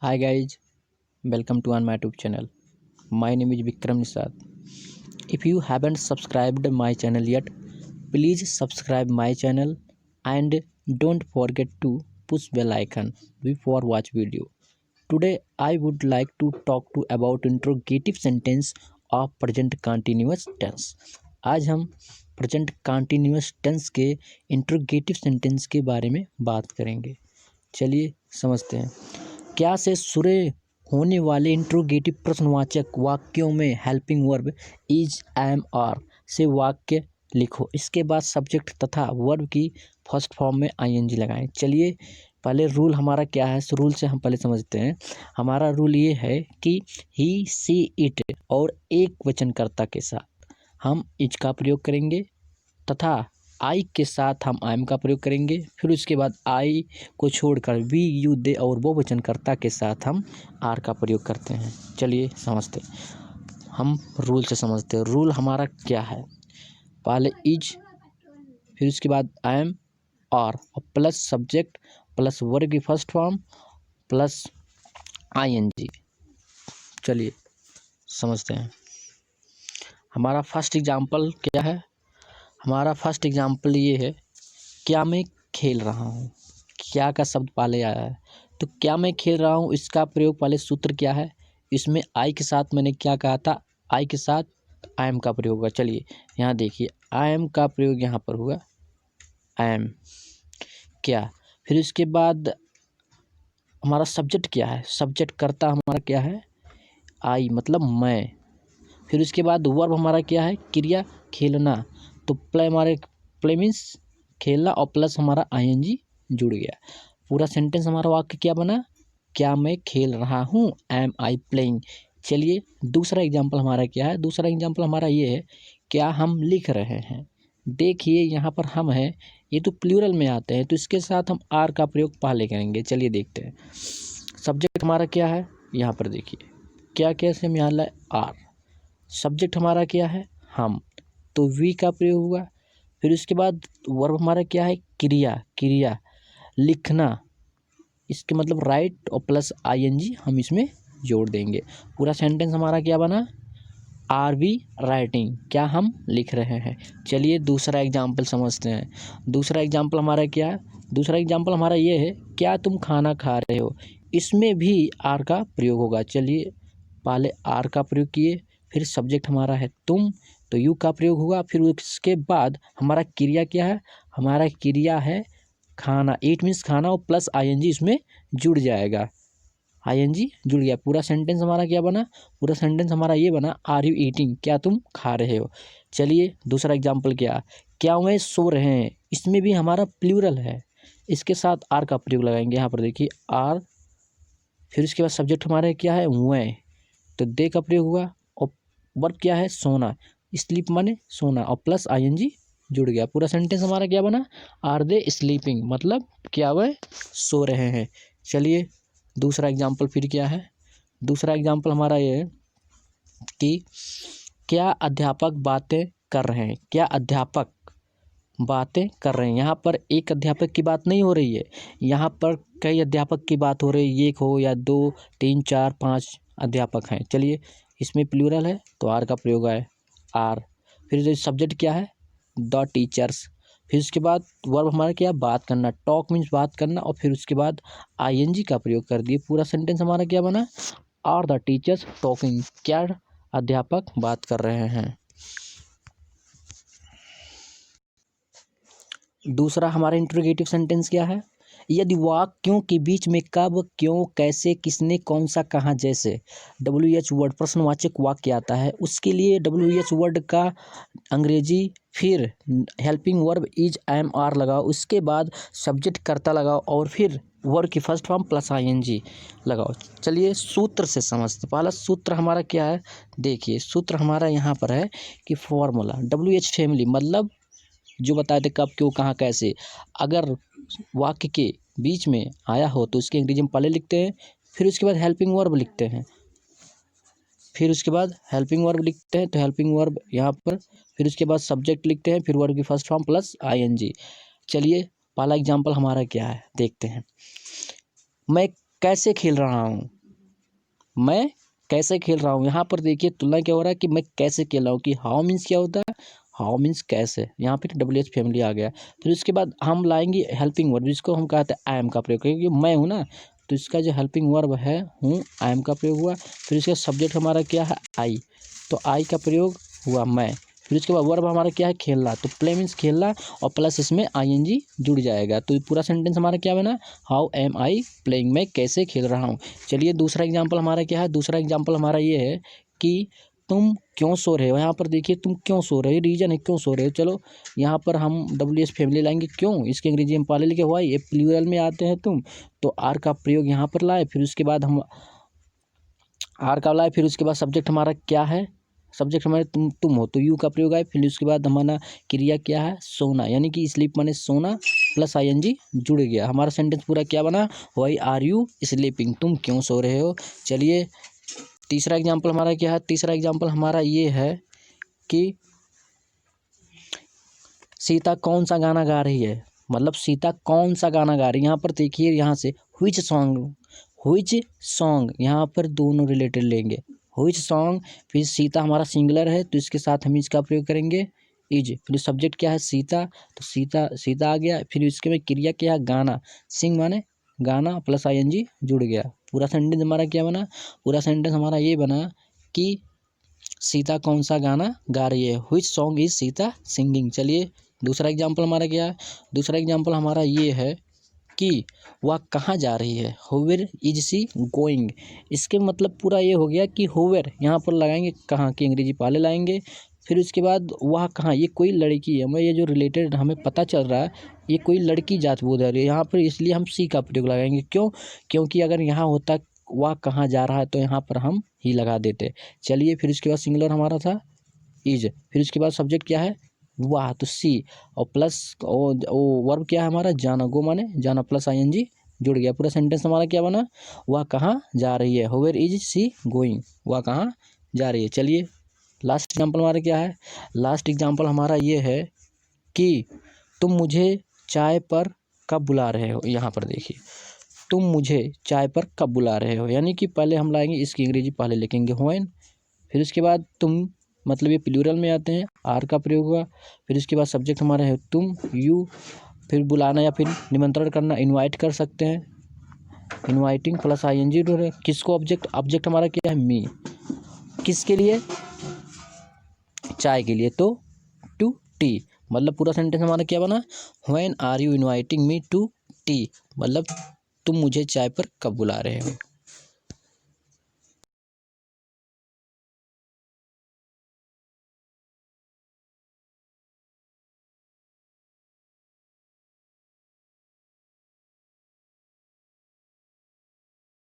Hi guys, welcome to on my YouTube channel. My name is Vikram Nisad. If you haven't subscribed my channel yet, please subscribe my channel and don't forget to push bell icon before watch video. Today I would like to talk to about interrogative sentence of present continuous tense. आज हम present continuous tense के interrogative sentence के बारे में बात करेंगे। चलिए समझते हैं। क्या से शुरू होने वाले इंट्रोगेटिव प्रश्नवाचक वाक्यों में helping verb is, am, are से वाक्य लिखो। इसके बाद सब्जेक्ट तथा वर्ब की फर्स्ट फॉर्म में आईएनजी लगाएं। चलिए पहले रूल हमारा क्या है, रूल से हम पहले समझते हैं। हमारा रूल ये है कि ही, सी, इट और एक वचनकर्ता के साथ हम इज का प्रयोग करेंगे तथा आई के साथ हम एम का प्रयोग करेंगे। फिर उसके बाद आई को छोड़कर वी, यू, दे और वो वचनकर्ता के साथ हम आर का प्रयोग करते हैं। चलिए समझते हैं। हम रूल से समझते हैं। रूल हमारा क्या है, पहले इज, फिर उसके बाद एम, आर और प्लस सब्जेक्ट प्लस वर्ब की फर्स्ट फॉर्म प्लस आईएनजी। चलिए समझते हैं। हमारा फर्स्ट एग्जाम्पल क्या है, हमारा फर्स्ट एग्जाम्पल ये है, क्या मैं खेल रहा हूँ। क्या का शब्द पहले आया है, तो क्या मैं खेल रहा हूँ इसका प्रयोग पहले सूत्र क्या है, इसमें आई के साथ मैंने क्या कहा था, आई के साथ आई एम का प्रयोग हुआ। चलिए यहाँ देखिए आई एम का प्रयोग यहाँ पर हुआ, आई एम क्या। फिर उसके बाद हमारा सब्जेक्ट क्या है, सब्जेक्ट करता हमारा क्या है, आई मतलब मैं। फिर उसके बाद वर्ब हमारा क्या है, क्रिया खेलना, तो प्ले हमारे प्ले मीन्स खेलना और प्लस हमारा आईएनजी जुड़ गया। पूरा सेंटेंस हमारा वाक्य क्या बना, क्या मैं खेल रहा हूँ, एम आई प्लेइंग। चलिए दूसरा एग्जाम्पल हमारा क्या है, दूसरा एग्जाम्पल हमारा ये है, क्या हम लिख रहे हैं। देखिए यहाँ पर हम हैं, ये तो प्लूरल में आते हैं, तो इसके साथ हम आर का प्रयोग पहले करेंगे। चलिए देखते हैं। सब्जेक्ट हमारा क्या है, यहाँ पर देखिए क्या कैसे में यहाँ आर। सब्जेक्ट हमारा क्या है, हम, तो वी का प्रयोग हुआ। फिर उसके बाद वर्ब हमारा क्या है, क्रिया, क्रिया लिखना, इसके मतलब राइट और प्लस आईएनजी हम इसमें जोड़ देंगे। पूरा सेंटेंस हमारा क्या बना, आर वी राइटिंग, क्या हम लिख रहे हैं। चलिए दूसरा एग्जाम्पल समझते हैं। दूसरा एग्जाम्पल हमारा क्या है, दूसरा एग्जाम्पल हमारा ये है, क्या तुम खाना खा रहे हो। इसमें भी आर का प्रयोग होगा। चलिए पहले आर का प्रयोग किए, फिर सब्जेक्ट हमारा है तुम, तो यू का प्रयोग हुआ। फिर उसके बाद हमारा क्रिया क्या है, हमारा क्रिया है खाना, इट मीन्स खाना और प्लस आईएनजी इसमें जुड़ जाएगा, आईएनजी जुड़ गया। पूरा सेंटेंस हमारा क्या बना, पूरा सेंटेंस हमारा ये बना, आर यू ईटिंग, क्या तुम खा रहे हो। चलिए दूसरा एग्जाम्पल क्या वह सो रहे हैं। इसमें भी हमारा प्लूरल है, इसके साथ आर का प्रयोग लगाएंगे। यहाँ पर देखिए आर, फिर उसके बाद सब्जेक्ट हमारे क्या है, वह, तो दे का प्रयोग हुआ और वर्ब क्या है, सोना, स्लीप माने सोना और प्लस आईएनजी जुड़ गया। पूरा सेंटेंस हमारा क्या बना, आर दे स्लीपिंग, मतलब क्या वह सो रहे हैं। चलिए दूसरा एग्जाम्पल फिर क्या है, दूसरा एग्जाम्पल हमारा ये है कि क्या अध्यापक बातें कर रहे हैं। क्या अध्यापक बातें कर रहे हैं, यहाँ पर एक अध्यापक की बात नहीं हो रही है, यहाँ पर कई अध्यापक की बात हो रही है, एक हो या दो, तीन, चार, पाँच अध्यापक हैं। चलिए इसमें प्लूरल है तो आर का प्रयोग है, आर। फिर सब्जेक्ट क्या है, द टीचर्स। फिर उसके बाद वर्ब हमारा क्या, बात करना, टॉक मीन्स बात करना, और फिर उसके बाद आईएनजी का प्रयोग कर दिए। पूरा सेंटेंस हमारा क्या बना, आर द टीचर्स टॉकिंग, क्या अध्यापक बात कर रहे हैं। दूसरा हमारा इंट्रोगेटिव सेंटेंस क्या है, यदि वाक्यों के बीच में कब, क्यों, कैसे, किसने, कौन सा, कहाँ जैसे WH वर्ड प्रश्नवाचक वाक्य आता है, उसके लिए WH वर्ड का अंग्रेजी फिर helping verb is, am, are लगाओ, उसके बाद सब्जेक्ट कर्ता लगाओ और फिर वर्ब की फर्स्ट फॉर्म प्लस आईएनजी लगाओ। चलिए सूत्र से समझते। पहला सूत्र हमारा क्या है, देखिए सूत्र हमारा यहाँ पर है कि फॉर्मूला WH फैमिली, मतलब जो बताए थे कब, क्यों, कहाँ, कैसे, अगर वाक्य के बीच में आया हो तो उसके अंग्रेजी में पहले लिखते हैं, फिर उसके बाद हेल्पिंग वर्ब लिखते हैं, फिर उसके बाद हेल्पिंग वर्ब लिखते हैं, तो हेल्पिंग वर्ब यहाँ पर, फिर उसके बाद सब्जेक्ट लिखते हैं, फिर वर्ब की फर्स्ट फॉर्म प्लस आईएनजी। चलिए पहला एग्जाम्पल हमारा क्या है देखते हैं। मैं कैसे खेल रहा हूँ, मैं कैसे खेल रहा हूँ। यहाँ पर देखिए तुलना क्या हो रहा है कि मैं कैसे खेल रहा हूँ, कि हाउ मीन्स क्या होता है, हाउ मीन्स कैसे, यहाँ पे WH फैमिली आ गया। फिर उसके बाद हम लाएंगे हेल्पिंग वर्ब, जिसको हम कहते हैं आई एम का प्रयोग, क्योंकि मैं हूँ ना, तो इसका जो हेल्पिंग वर्ब है हूँ, आई एम का प्रयोग हुआ। फिर इसका सब्जेक्ट हमारा क्या है, आई, तो आई का प्रयोग हुआ मैं। फिर उसके बाद वर्ब हमारा क्या है, खेलना, तो प्ले मीन्स खेलना, और प्लस इसमें ING जुड़ जाएगा, तो पूरा सेंटेंस हमारा क्या बना, हाउ एम आई प्लेइंग, मैं कैसे खेल रहा हूँ। चलिए दूसरा एग्जाम्पल हमारा क्या है, दूसरा एग्जाम्पल हमारा ये है कि तुम क्यों सो रहे हो। यहाँ पर देखिए तुम क्यों सो रहे हो, रीजन है क्यों सो रहे हो। चलो यहाँ पर हम WH फैमिली लाएंगे, क्यों, इसके अंग्रेजी हम पहले लिखे हुआ है, ये प्लूरल में आते हैं तुम, तो आर का प्रयोग यहाँ पर लाए। फिर उसके बाद हम आर का लाए, फिर उसके बाद सब्जेक्ट हमारा क्या है, सब्जेक्ट हमारे तुम हो, तो यू का प्रयोग आए। फिर उसके बाद हमारा क्रिया क्या है, सोना, यानी कि स्लीप माने सोना, प्लस ING जुड़ गया। हमारा सेंटेंस पूरा क्या बना, वाई आर यू स्लीपिंग, तुम क्यों सो रहे हो। चलिए तीसरा एग्जाम्पल हमारा क्या है, तीसरा एग्जाम्पल हमारा ये है कि सीता कौन सा गाना गा रही है, मतलब सीता कौन सा गाना गा रही है। यहाँ पर देखिए, यहाँ से व्हिच सॉन्ग, यहाँ पर दोनों रिलेटेड लेंगे, व्हिच सॉन्ग, फिर सीता हमारा सिंगुलर है तो इसके साथ हम इसका प्रयोग करेंगे इज। फिर सब्जेक्ट क्या है, सीता, तो सीता आ गया। फिर इसके में क्रिया क्या है, गाना, सिंग माने गाना, प्लस ING जुड़ गया। पूरा सेंटेंस हमारा क्या बना, पूरा सेंटेंस हमारा ये बना कि सीता कौन सा गाना गा रही है, which song is Sita singing. चलिए दूसरा एग्जाम्पल हमारा क्या है, दूसरा एग्जाम्पल हमारा ये है कि वह कहाँ जा रही है, होवेर इज सी गोइंग। इसके मतलब पूरा ये हो गया कि होवेर यहाँ पर लगाएंगे कहाँ की अंग्रेजी पहले लाएंगे। फिर उसके बाद वह कहाँ, ये कोई लड़की है, मैं ये जो रिलेटेड हमें पता चल रहा है ये कोई लड़की जात बोध रही है यहाँ पर, इसलिए हम सी का प्रयोग लगाएंगे। क्यों, क्योंकि अगर यहाँ होता वह कहाँ जा रहा है तो यहाँ पर हम ही लगा देते। चलिए फिर उसके बाद सिंगुलर हमारा था इज, फिर उसके बाद सब्जेक्ट क्या है, वाह, तो सी, और प्लस ओ वर्ब क्या है हमारा, जाना, गो माने जाना, प्लस ING जुड़ गया। पूरा सेंटेंस हमारा क्या बना, वह कहाँ जा रही है, होवेर इज सी गोइंग, वह कहाँ जा रही है। चलिए लास्ट एग्जाम्पल हमारा क्या है, लास्ट एग्जाम्पल हमारा ये है कि तुम मुझे चाय पर कब बुला रहे हो। यहाँ पर देखिए तुम मुझे चाय पर कब बुला रहे हो, यानी कि पहले हम लाएंगे इसकी अंग्रेजी पहले लिखेंगे व्हेन, फिर उसके बाद तुम, मतलब ये प्लूरल में आते हैं, आर का प्रयोग हुआ। फिर उसके बाद सब्जेक्ट हमारा है तुम, यू, फिर बुलाना या फिर निमंत्रण करना, इनवाइट कर सकते हैं, इनवाइटिंग, प्लस ING जुड़े। किसको, ऑब्जेक्ट हमारा क्या है, मी, किसके लिए, चाय के लिए, तो टू टी, मतलब पूरा सेंटेंस हमारा क्या बना, when are you inviting me to tea, मतलब तुम मुझे चाय पर कब बुला रहे हो।